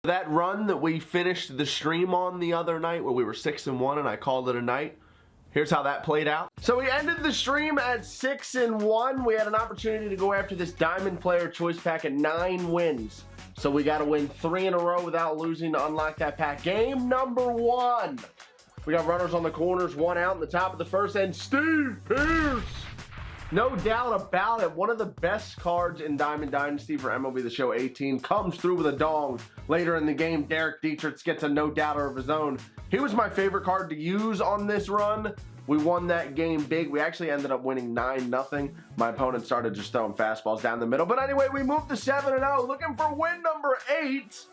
That run that we finished the stream on the other night where we were 6-1 and I called it a night. Here's how that played out. So we ended the stream at 6-1. We had an opportunity to go after this Diamond Player Choice Pack at 9 wins. So we got to win 3 in a row without losing to unlock that pack. Game number 1. We got runners on the corners, 1 out in the top of the first, and Steve Pierce. No doubt about it, one of the best cards in Diamond Dynasty for MLB The Show 18 comes through with a dong. Later in the game, Derek Dietrich gets a no doubter of his own. He was my favorite card to use on this run. We won that game big. We actually ended up winning 9-0. My opponent started just throwing fastballs down the middle. But anyway, we moved to 7-0, looking for win number 8.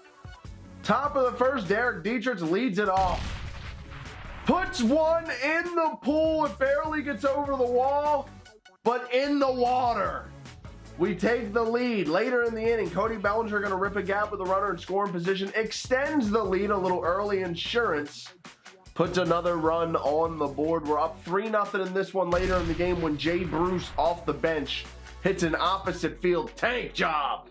Top of the first, Derek Dietrich leads it off. Puts one in the pool. It barely gets over the wall, but in the water. We take the lead. Later in the inning, Cody Bellinger going to rip a gap with a runner in scoring position. Extends the lead, a little early insurance. Puts another run on the board. We're up 3-0 in this one later in the game when Jay Bruce off the bench hits an opposite field tank job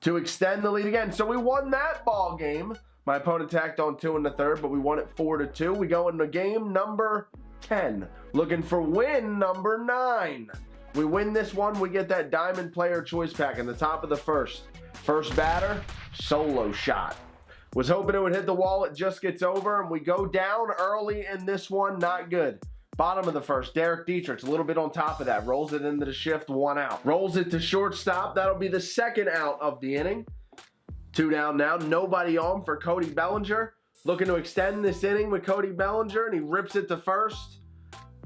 to extend the lead again. So we won that ball game. My opponent tacked on 2 in the third, but we won it 4-2. We go into game number 10, looking for win number 9. We win this one, we get that Diamond Player Choice Pack in the top of the first. First batter, solo shot. Was hoping it would hit the wall, it just gets over, and we go down early in this one, not good. Bottom of the first, Derek Dietrich, a little bit on top of that, rolls it into the shift, 1 out. Rolls it to shortstop, that'll be the 2nd out of the inning. 2 down now, nobody on for Cody Bellinger. Looking to extend this inning with Cody Bellinger, and he rips it to first.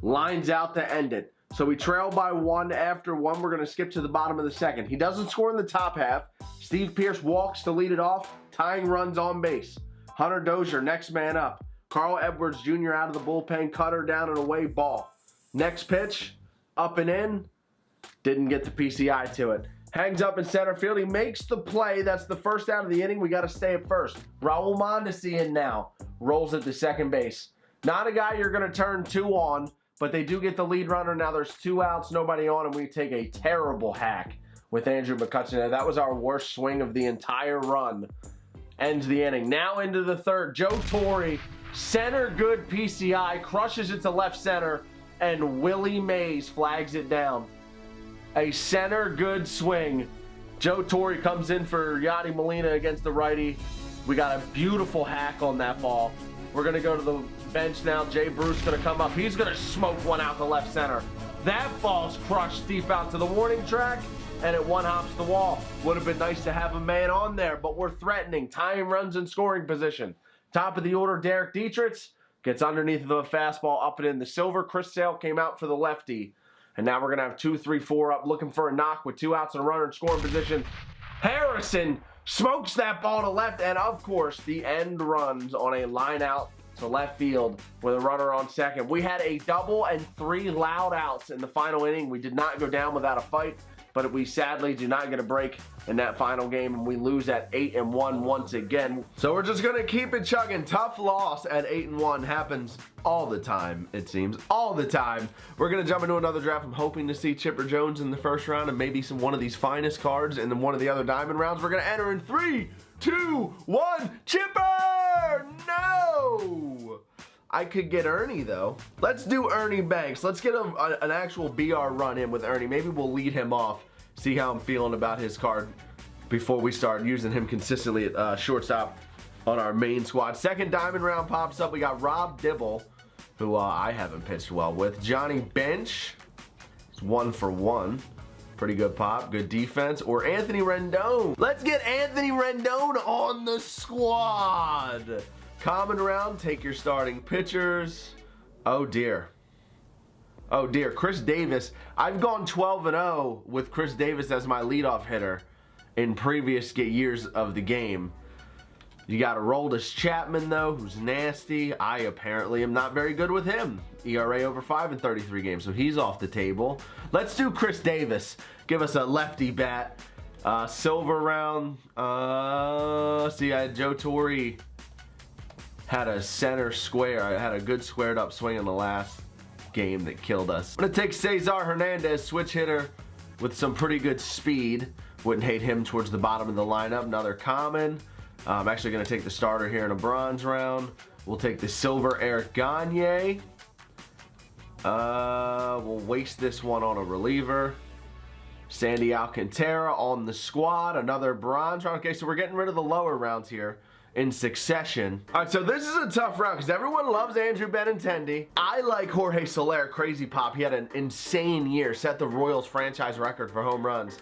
Lines out to end it. So we trail by 1 after 1. We're going to skip to the bottom of the 2nd. He doesn't score in the top half. Steve Pierce walks to lead it off. Tying runs on base. Hunter Dozier, next man up. Carl Edwards Jr. out of the bullpen. Cutter down and away, ball. Next pitch, up and in. Didn't get the PCI to it. Hangs up in center field. He makes the play. That's the first out of the inning. We got to stay at first. Raul Mondesi in now. Rolls at the second base. Not a guy you're going to turn 2 on, but they do get the lead runner. Now there's 2 outs, nobody on, and we take a terrible hack with Andrew McCutcheon. That was our worst swing of the entire run. Ends the inning. Now into the third. Joe Torre, center good PCI, crushes it to left center, and Willie Mays flags it down. A center good swing. Joe Torre comes in for Yadi Molina against the righty. We got a beautiful hack on that ball. We're going to go to the bench now. Jay Bruce going to come up. He's going to smoke one out to left center. That ball's crushed deep out to the warning track, and it one-hops the wall. Would have been nice to have a man on there, but we're threatening. Tying runs in scoring position. Top of the order, Derek Dietrich gets underneath of a fastball up and in. The silver. Chris Sale came out for the lefty. And now we're going to have 2, 3, 4 up, looking for a knock with 2 outs and a runner in scoring position. Harrison smokes that ball to left, and of course, the end runs on a line out to left field with a runner on second. We had a double and 3 loud outs in the final inning. We did not go down without a fight, but we sadly do not get a break in that final game, and we lose at 8-1 once again. So we're just gonna keep it chugging. Tough loss at 8-1 happens all the time, it seems, all the time. We're gonna jump into another draft. I'm hoping to see Chipper Jones in the first round and maybe one of these finest cards in one of the other diamond rounds. We're gonna enter in 3, 2, 1, Chipper! No! I could get Ernie though. Let's do Ernie Banks. Let's get an actual BR run in with Ernie. Maybe we'll lead him off. See how I'm feeling about his card before we start using him consistently at shortstop on our main squad. Second diamond round pops up. We got Rob Dibble, who I haven't pitched well with. Johnny Bench, it's 1 for 1. Pretty good pop, good defense. Or Anthony Rendon. Let's get Anthony Rendon on the squad. Common round, take your starting pitchers. Oh dear. Oh dear, Chris Davis. I've gone 12-0 with Chris Davis as my leadoff hitter in previous years of the game. You got Aroldis Chapman though, who's nasty. I apparently am not very good with him. ERA over 5 in 33 games, so he's off the table. Let's do Chris Davis. Give us a lefty bat. Silver round. See, I had Joe Torre. Had a center square. I had a good squared up swing in the last game that killed us. I'm gonna take Cesar Hernandez, switch hitter with some pretty good speed. Wouldn't hate him towards the bottom of the lineup. Another common. I'm actually going to take the starter here in a bronze round. We'll take the silver Eric Gagne. We'll waste this one on a reliever. Sandy Alcantara on the squad. Another bronze round. Okay, so we're getting rid of the lower rounds here in succession. All right, so this is a tough round because everyone loves Andrew Benintendi. I like Jorge Soler, crazy pop. He had an insane year, set the Royals franchise record for home runs.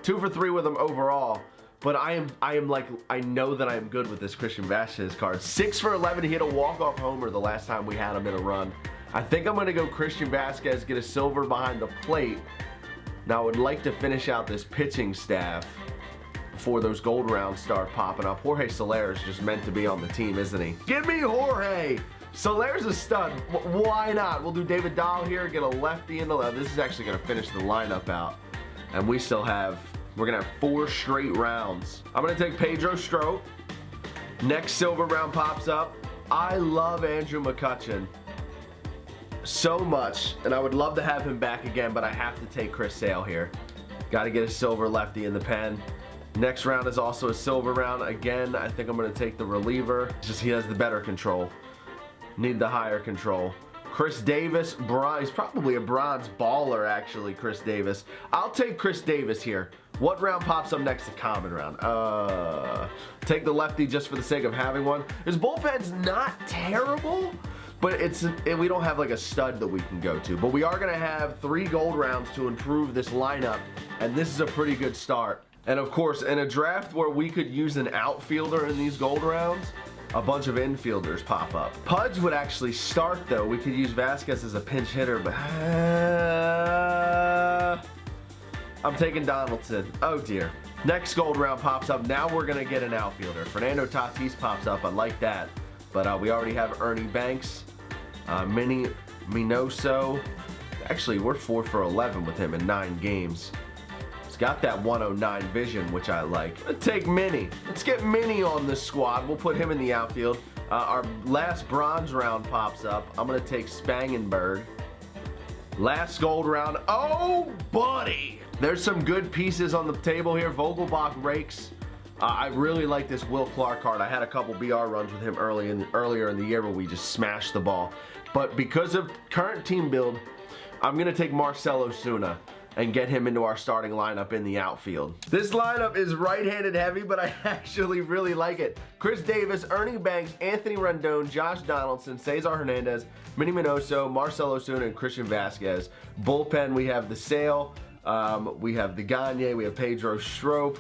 2 for 3 with him overall. But I know that I am good with this Christian Vasquez card. 6 for 11. He hit a walk-off homer the last time we had him in a run. I think I'm going to go Christian Vasquez, get a silver behind the plate. Now I would like to finish out this pitching staff before those gold rounds start popping up. Jorge Soler is just meant to be on the team, isn't he? Give me Jorge! Soler's a stud. Why not? We'll do David Dahl here, get a lefty in the left. This is actually going to finish the lineup out. And we still have... We're going to have 4 straight rounds. I'm going to take Pedro Strop. Next silver round pops up. I love Andrew McCutchen so much, and I would love to have him back again, but I have to take Chris Sale here. Got to get a silver lefty in the pen. Next round is also a silver round. Again, I think I'm going to take the reliever. It's just he has the better control. Need the higher control. Chris Davis, he's probably a bronze baller, actually, Chris Davis. I'll take Chris Davis here. What round pops up next? The common round. Take the lefty just for the sake of having one. His bullpen's not terrible, but we don't have like a stud that we can go to. But we are going to have 3 gold rounds to improve this lineup, and this is a pretty good start. And of course, in a draft where we could use an outfielder in these gold rounds, a bunch of infielders pop up. Pudge would actually start, though. We could use Vasquez as a pinch hitter, but I'm taking Donaldson. Oh dear. Next gold round pops up. Now we're gonna get an outfielder. Fernando Tatis pops up. I like that. But we already have Ernie Banks, Minnie Minoso. Actually, we're 4 for 11 with him in 9 games. He's got that 109 vision, which I like. Let's take Minnie. Let's get Minnie on the squad. We'll put him in the outfield. Our last bronze round pops up. I'm gonna take Spangenberg. Last gold round. Oh, buddy! There's some good pieces on the table here. Vogelbach rakes. I really like this Will Clark card. I had a couple BR runs with him earlier in the year where we just smashed the ball. But because of current team build, I'm going to take Marcell Ozuna and get him into our starting lineup in the outfield. This lineup is right-handed heavy, but I actually really like it. Chris Davis, Ernie Banks, Anthony Rendon, Josh Donaldson, Cesar Hernandez, Minnie Minoso, Marcell Ozuna, and Christian Vasquez. Bullpen, we have the Sale. We have the Gagne, we have Pedro Strop.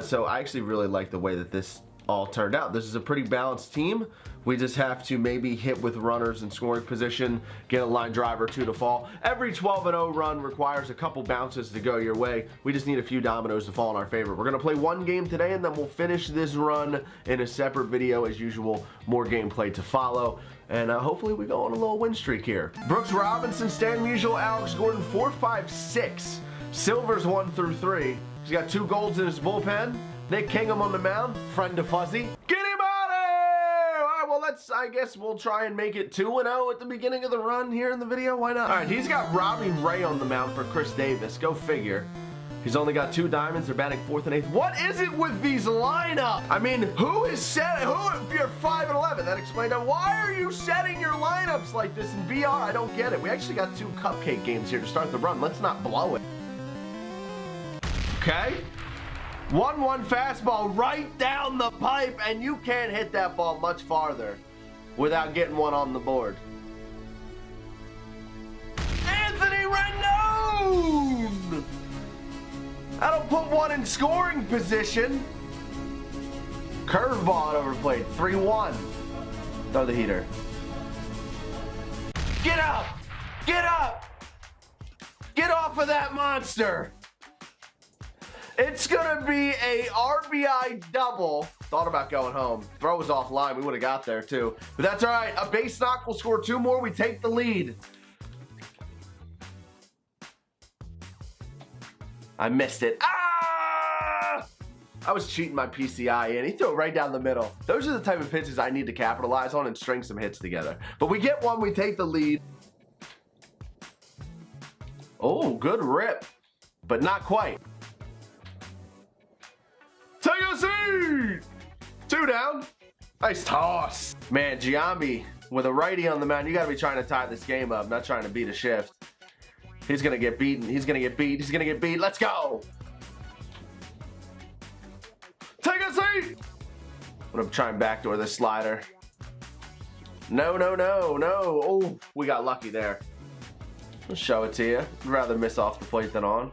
So I actually really like the way that this all turned out. This is a pretty balanced team. We just have to maybe hit with runners in scoring position, get a line drive or 2 to fall. Every 12-0 run requires a couple bounces to go your way. We just need a few dominoes to fall in our favor. We're going to play 1 game today, and then we'll finish this run in a separate video as usual. More gameplay to follow. And hopefully we go on a little win streak here. Brooks Robinson, Stan Musial, Alex Gordon, 4, 5, 6. Silvers 1 through 3. He's got 2 golds in his bullpen. Nick Kingham on the mound, friend to Fuzzy. Get him out of here! All right, well, I guess we'll try and make it 2-0 at the beginning of the run here in the video. Why not? All right, he's got Robbie Ray on the mound for Chris Davis. Go figure. He's only got 2 diamonds. They're batting 4th and 8th. What is it with these lineups? I mean, who is set? If you're 5 and 11, that explained it. Why are you setting your lineups like this in BR? I don't get it. We actually got 2 cupcake games here to start the run. Let's not blow it. Okay. 1-1 fastball right down the pipe, and you can't hit that ball much farther without getting one on the board. Anthony Rendon! I don't put one in scoring position. Curveball overplayed. 3-1. Throw the heater. Get up! Get up! Get off of that monster! It's gonna be a RBI double. Thought about going home. Throw was offline. We would have got there too. But that's all right. A base knock will score 2 more. We take the lead. I missed it. Ah! I was cheating my PCI in. He threw it right down the middle. Those are the type of pitches I need to capitalize on and string some hits together. But we get one. We take the lead. Oh, good rip. But not quite. Take a seat! 2 down. Nice toss. Man, Giambi with a righty on the mound. You got to be trying to tie this game up, not trying to beat a shift. He's going to get beaten. He's going to get beat. He's going to get beat. Let's go. Take a seat. I'm going to try and backdoor this slider. No, no, no, no. Oh, we got lucky there. I'll show it to you. I'd rather miss off the plate than on.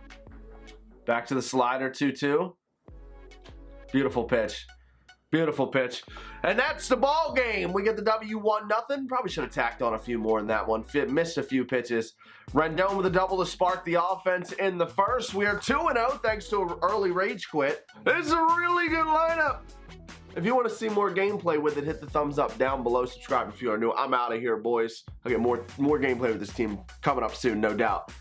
Back to the slider, 2-2. Beautiful pitch. Beautiful pitch. And that's the ball game. We get the W 1-0. Probably should have tacked on a few more in that one. Missed a few pitches. Rendon with a double to spark the offense in the first. We are 2-0 thanks to an early rage quit. This is a really good lineup. If you want to see more gameplay with it, hit the thumbs up down below. Subscribe if you are new. I'm out of here, boys. I'll get more gameplay with this team coming up soon, no doubt.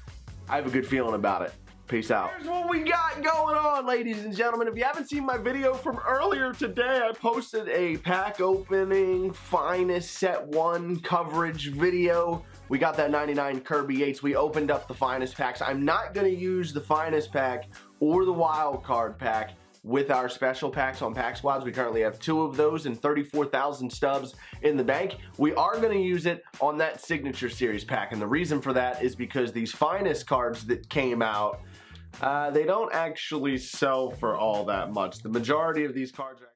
I have a good feeling about it. Peace out. Here's what we got going on, ladies and gentlemen. If you haven't seen my video from earlier today, I posted a pack opening finest set 1 coverage video. We got that 99 Kirby Yates. We opened up the finest packs. I'm not going to use the finest pack or the wild card pack with our special packs on Pack Squads. We currently have 2 of those and 34,000 stubs in the bank. We are going to use it on that Signature Series pack, and the reason for that is because these finest cards that came out, they don't actually sell for all that much. The majority of these cards are